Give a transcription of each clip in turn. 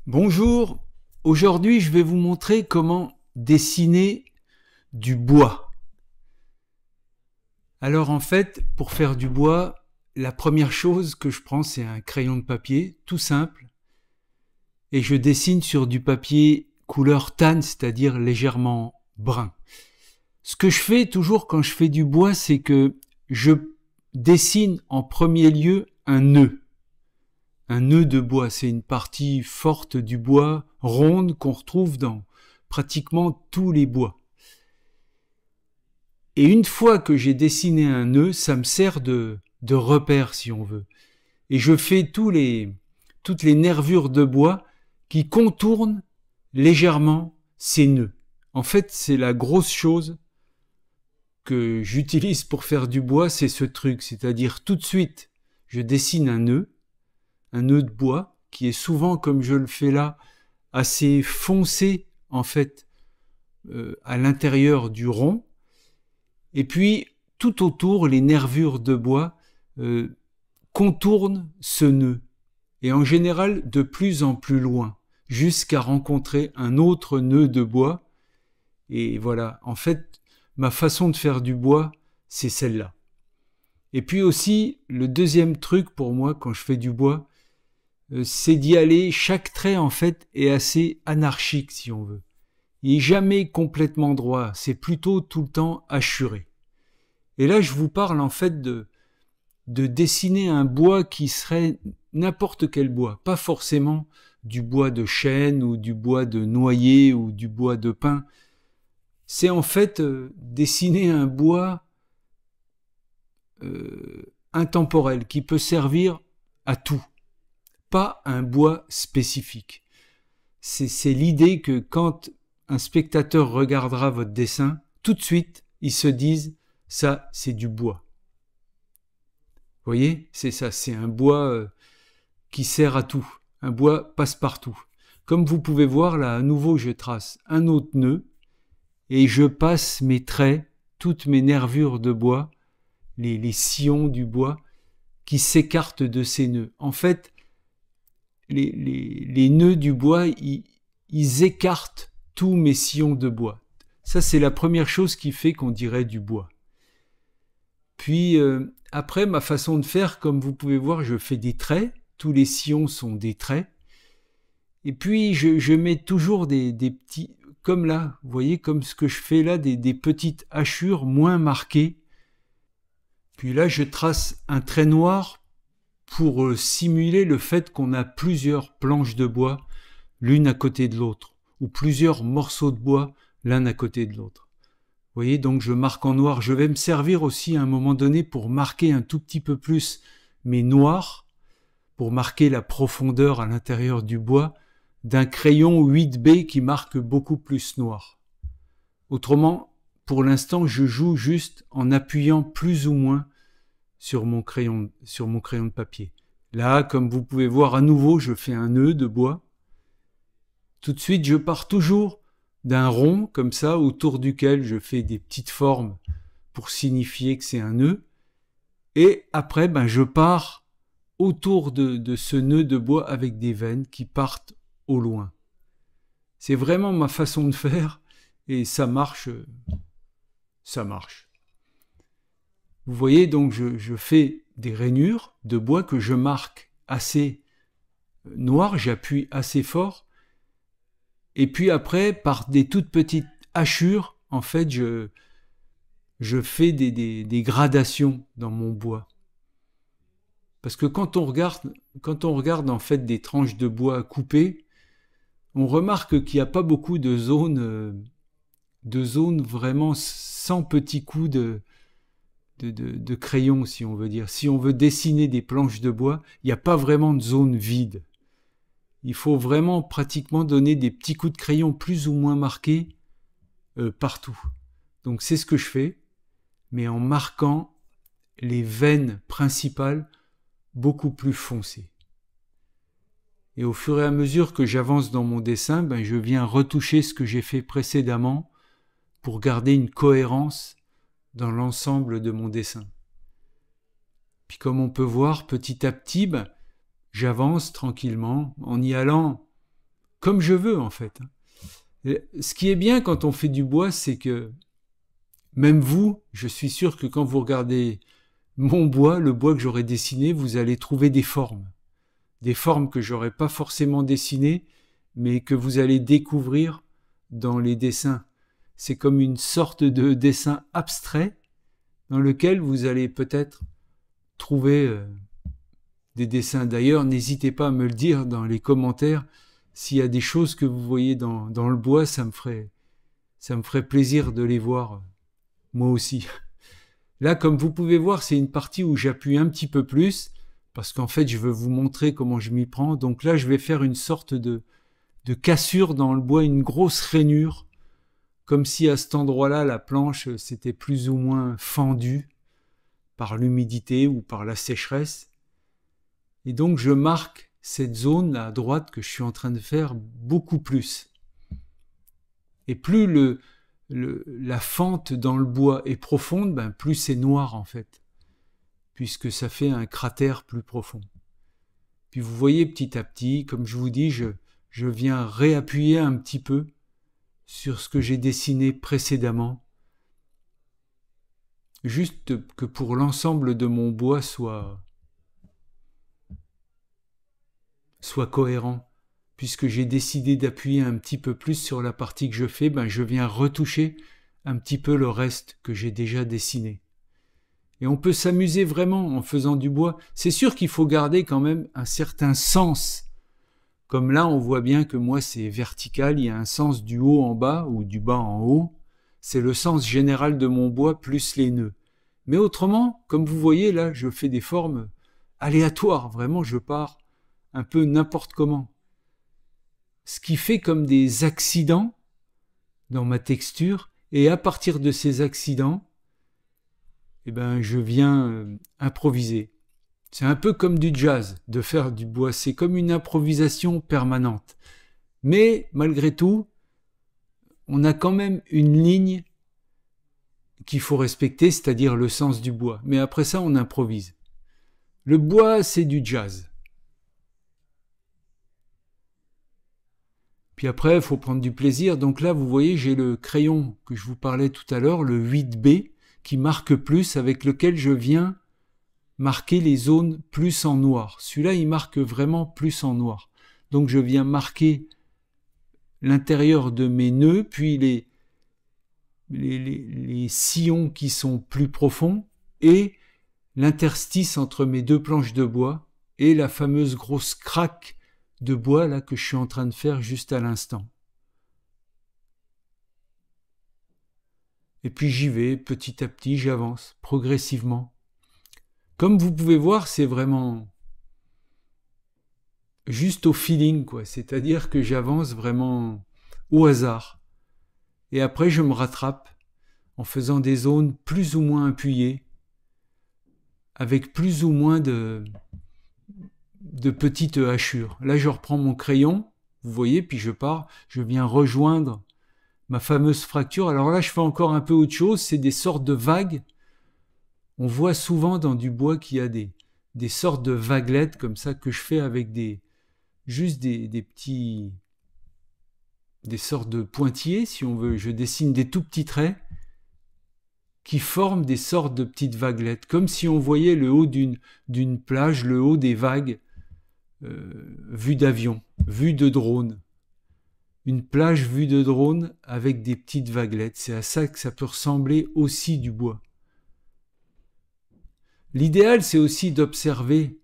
Bonjour, aujourd'hui je vais vous montrer comment dessiner du bois. Alors en fait, pour faire du bois, la première chose que je prends c'est un crayon de papier, tout simple, et je dessine sur du papier couleur tan, c'est-à-dire légèrement brun. Ce que je fais toujours quand je fais du bois, c'est que je dessine en premier lieu un nœud. Un nœud de bois, c'est une partie forte du bois, ronde, qu'on retrouve dans pratiquement tous les bois. Et une fois que j'ai dessiné un nœud, ça me sert de repère, si on veut. Et je fais toutes les nervures de bois qui contournent légèrement ces nœuds. En fait, c'est la grosse chose que j'utilise pour faire du bois, c'est ce truc. C'est-à-dire, tout de suite, je dessine un nœud de bois, qui est souvent, comme je le fais là, assez foncé, en fait, à l'intérieur du rond. Et puis, tout autour, les nervures de bois contournent ce nœud. Et en général, de plus en plus loin, jusqu'à rencontrer un autre nœud de bois. Et voilà, en fait, ma façon de faire du bois, c'est celle-là. Et puis aussi, le deuxième truc pour moi, quand je fais du bois, c'est d'y aller, chaque trait en fait est assez anarchique si on veut. Il n'est jamais complètement droit, c'est plutôt tout le temps hachuré. Et là je vous parle en fait de dessiner un bois qui serait n'importe quel bois, pas forcément du bois de chêne ou du bois de noyer ou du bois de pin. C'est en fait dessiner un bois intemporel qui peut servir à tout. Pas un bois spécifique. C'est l'idée que quand un spectateur regardera votre dessin, tout de suite, ils se disent « ça, c'est du bois ». Vous voyez, c'est ça, c'est un bois qui sert à tout, un bois passe-partout. Comme vous pouvez voir, là, à nouveau, je trace un autre nœud et je passe mes traits, toutes mes nervures de bois, les sillons du bois, qui s'écartent de ces nœuds. En fait, les nœuds du bois, ils écartent tous mes sillons de bois. Ça, c'est la première chose qui fait qu'on dirait du bois. Puis, après, ma façon de faire, comme vous pouvez voir, je fais des traits. Tous les sillons sont des traits. Et puis, je mets toujours des petits, comme là, vous voyez, comme ce que je fais là, des petites hachures moins marquées. Puis là, je trace un trait noir pour simuler le fait qu'on a plusieurs planches de bois l'une à côté de l'autre, ou plusieurs morceaux de bois l'un à côté de l'autre. Vous voyez, donc je marque en noir. Je vais me servir aussi à un moment donné pour marquer un tout petit peu plus mes noirs, pour marquer la profondeur à l'intérieur du bois, d'un crayon 8B qui marque beaucoup plus noir. Autrement, pour l'instant, je joue juste en appuyant plus ou moins sur mon crayon de papier. Là, comme vous pouvez voir à nouveau, je fais un nœud de bois. Tout de suite, je pars toujours d'un rond, comme ça, autour duquel je fais des petites formes pour signifier que c'est un nœud. Et après, je pars autour de ce nœud de bois avec des veines qui partent au loin. C'est vraiment ma façon de faire et ça marche. Ça marche. Vous voyez, donc je fais des rainures de bois que je marque assez noir, j'appuie assez fort. Et puis après, par des toutes petites hachures, en fait, je fais des gradations dans mon bois. Parce que quand on regarde en fait des tranches de bois coupées, on remarque qu'il n'y a pas beaucoup de zones vraiment sans petits coups de crayon, si on veut dire. Si on veut dessiner des planches de bois, il n'y a pas vraiment de zone vide. Il faut vraiment pratiquement donner des petits coups de crayon plus ou moins marqués partout. Donc c'est ce que je fais, mais en marquant les veines principales beaucoup plus foncées. Et au fur et à mesure que j'avance dans mon dessin, je viens retoucher ce que j'ai fait précédemment pour garder une cohérence dans l'ensemble de mon dessin. Puis comme on peut voir, petit à petit, j'avance tranquillement en y allant comme je veux en fait. Et ce qui est bien quand on fait du bois, c'est que même vous, je suis sûr que quand vous regardez mon bois, le bois que j'aurais dessiné, vous allez trouver des formes que j'aurais pas forcément dessinées, mais que vous allez découvrir dans les dessins. C'est comme une sorte de dessin abstrait dans lequel vous allez peut-être trouver des dessins. D'ailleurs, n'hésitez pas à me le dire dans les commentaires s'il y a des choses que vous voyez dans le bois, ça me ferait plaisir de les voir, moi aussi. Là, comme vous pouvez voir, c'est une partie où j'appuie un petit peu plus, parce qu'en fait, je veux vous montrer comment je m'y prends. Donc là, je vais faire une sorte de cassure dans le bois, une grosse rainure, comme si à cet endroit-là, la planche s'était plus ou moins fendue par l'humidité ou par la sécheresse. Et donc, je marque cette zone là à droite que je suis en train de faire beaucoup plus. Et plus la fente dans le bois est profonde, ben plus c'est noir en fait, puisque ça fait un cratère plus profond. Puis vous voyez petit à petit, comme je vous dis, je viens réappuyer un petit peu sur ce que j'ai dessiné précédemment, juste que pour l'ensemble de mon bois soit cohérent. Puisque j'ai décidé d'appuyer un petit peu plus sur la partie que je fais, ben je viens retoucher un petit peu le reste que j'ai déjà dessiné. Et on peut s'amuser vraiment en faisant du bois. C'est sûr qu'il faut garder quand même un certain sens. Comme là, on voit bien que moi, c'est vertical, il y a un sens du haut en bas ou du bas en haut. C'est le sens général de mon bois plus les nœuds. Mais autrement, comme vous voyez là, je fais des formes aléatoires. Vraiment, je pars un peu n'importe comment. Ce qui fait comme des accidents dans ma texture, et à partir de ces accidents, eh ben, je viens improviser. C'est un peu comme du jazz, de faire du bois, c'est comme une improvisation permanente. Mais malgré tout, on a quand même une ligne qu'il faut respecter, c'est-à-dire le sens du bois. Mais après ça, on improvise. Le bois, c'est du jazz. Puis après, il faut prendre du plaisir. Donc là, vous voyez, j'ai le crayon que je vous parlais tout à l'heure, le 8B, qui marque plus, avec lequel je viens marquer les zones plus en noir. Celui-là, il marque vraiment plus en noir. Donc je viens marquer l'intérieur de mes nœuds, puis les sillons qui sont plus profonds, et l'interstice entre mes deux planches de bois, et la fameuse grosse craque de bois là que je suis en train de faire juste à l'instant. Et puis j'y vais, petit à petit, j'avance, progressivement. Comme vous pouvez voir, c'est vraiment juste au feeling, quoi. C'est-à-dire que j'avance vraiment au hasard. Et après, je me rattrape en faisant des zones plus ou moins appuyées, avec plus ou moins de petites hachures. Là, je reprends mon crayon, vous voyez, puis je pars, je viens rejoindre ma fameuse fracture. Alors là, je fais encore un peu autre chose, c'est des sortes de vagues. On voit souvent dans du bois qu'il y a des sortes de vaguelettes comme ça que je fais avec juste des sortes de pointillés, si on veut. Je dessine des tout petits traits qui forment des sortes de petites vaguelettes, comme si on voyait le haut d'une plage, le haut des vagues, vue d'avion, vue de drone. Une plage vue de drone avec des petites vaguelettes. C'est à ça que ça peut ressembler aussi du bois. L'idéal, c'est aussi d'observer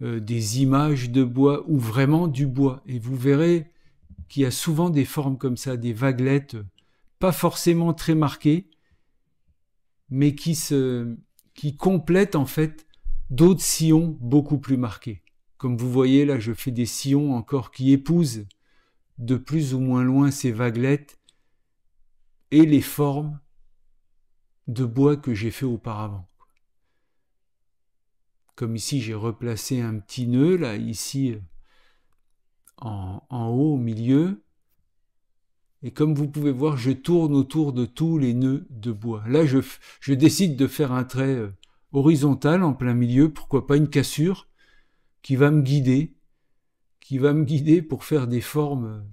des images de bois ou vraiment du bois. Et vous verrez qu'il y a souvent des formes comme ça, des vaguelettes, pas forcément très marquées, mais qui complètent en fait d'autres sillons beaucoup plus marqués. Comme vous voyez là, je fais des sillons encore qui épousent de plus ou moins loin ces vaguelettes et les formes de bois que j'ai fait auparavant. Comme ici, j'ai replacé un petit nœud, là, ici, en haut, au milieu. Et comme vous pouvez voir, je tourne autour de tous les nœuds de bois. Là, je décide de faire un trait horizontal en plein milieu, pourquoi pas une cassure, qui va me guider, qui va me guider pour faire des formes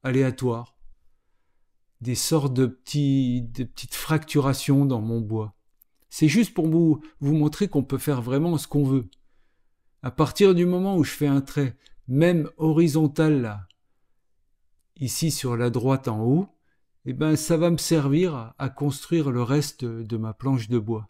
aléatoires, des sortes de petites fracturations dans mon bois. C'est juste pour vous montrer qu'on peut faire vraiment ce qu'on veut. À partir du moment où je fais un trait, même horizontal là, ici sur la droite en haut, eh ben ça va me servir à construire le reste de ma planche de bois.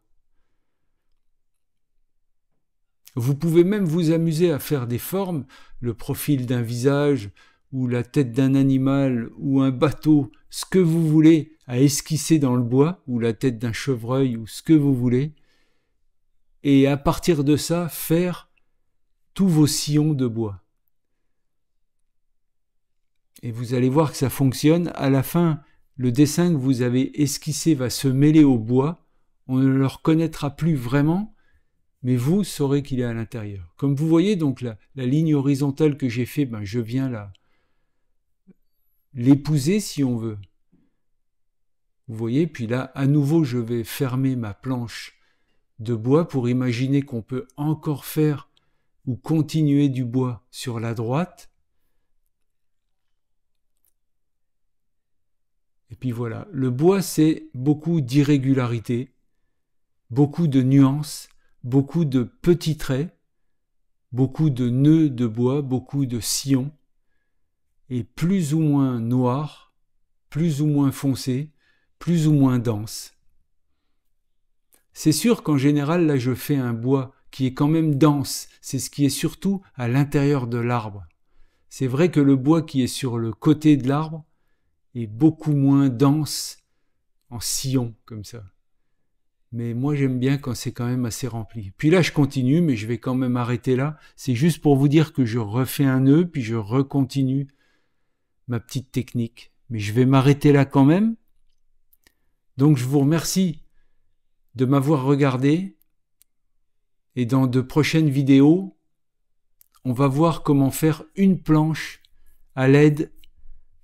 Vous pouvez même vous amuser à faire des formes, le profil d'un visage, ou la tête d'un animal, ou un bateau, ce que vous voulez, à esquisser dans le bois, ou la tête d'un chevreuil, ou ce que vous voulez, et à partir de ça, faire tous vos sillons de bois. Et vous allez voir que ça fonctionne. À la fin, le dessin que vous avez esquissé va se mêler au bois, on ne le reconnaîtra plus vraiment, mais vous saurez qu'il est à l'intérieur. Comme vous voyez, donc la ligne horizontale que j'ai fait, ben, je viens là l'épouser si on veut. Vous voyez, puis là, à nouveau, je vais fermer ma planche de bois pour imaginer qu'on peut encore faire ou continuer du bois sur la droite. Et puis voilà, le bois, c'est beaucoup d'irrégularités, beaucoup de nuances, beaucoup de petits traits, beaucoup de nœuds de bois, beaucoup de sillons, et plus ou moins noirs, plus ou moins foncés, plus ou moins denses. C'est sûr qu'en général, là, je fais un bois qui est quand même dense, c'est ce qui est surtout à l'intérieur de l'arbre. C'est vrai que le bois qui est sur le côté de l'arbre est beaucoup moins dense en sillon, comme ça. Mais moi, j'aime bien quand c'est quand même assez rempli. Puis là, je continue, mais je vais quand même arrêter là. C'est juste pour vous dire que je refais un nœud, puis je recontinue ma petite technique. Mais je vais m'arrêter là quand même. Donc, je vous remercie de m'avoir regardé. Et dans de prochaines vidéos, on va voir comment faire une planche à l'aide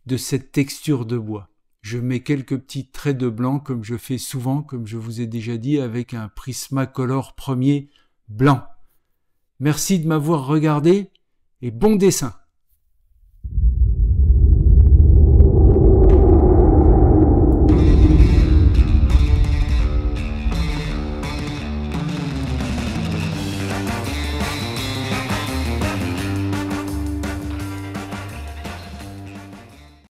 de cette texture de bois. Je mets quelques petits traits de blanc comme je fais souvent, comme je vous ai déjà dit, avec un Prismacolor premier blanc. Merci de m'avoir regardé et bon dessin.